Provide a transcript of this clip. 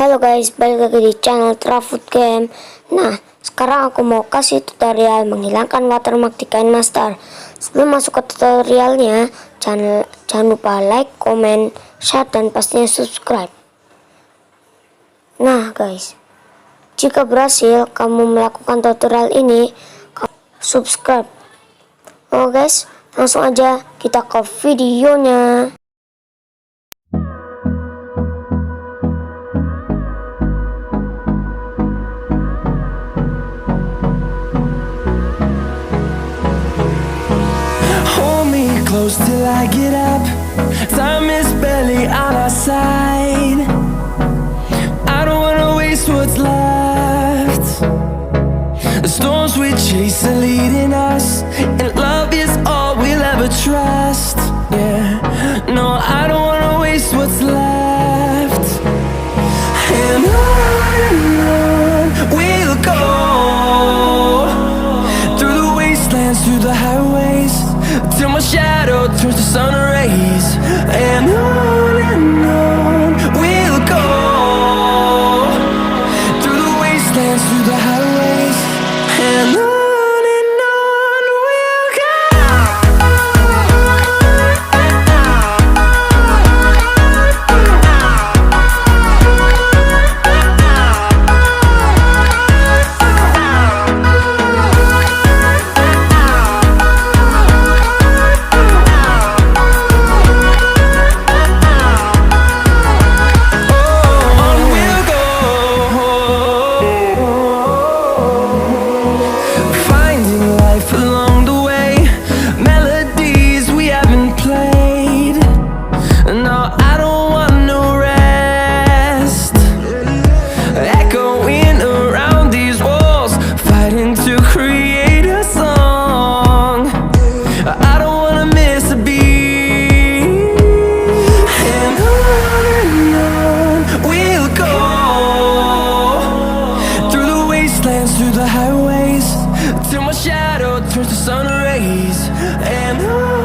Halo guys, balik lagi di channel TraFoodGame. Nah, sekarang aku mau kasih tutorial menghilangkan watermark di KineMaster. Sebelum masuk ke tutorialnya, jangan lupa like, comment, share, dan pastinya subscribe. Nah guys, jika berhasil kamu melakukan tutorial ini, subscribe. Oh guys, langsung aja kita ke videonya. Close till I get up. Time is barely on our side. I don't wanna waste what's left. The storms we chase are leading us, and love is all we'll ever trust. Yeah, no, I don't wanna waste what's left. And on we'll go, through the wastelands, through the highways, till my shadow turns to sun rays. And on we'll go, through the wastelands, through the highways, and on we'll go. Through the highways, till my shadow turns to sun rays. And on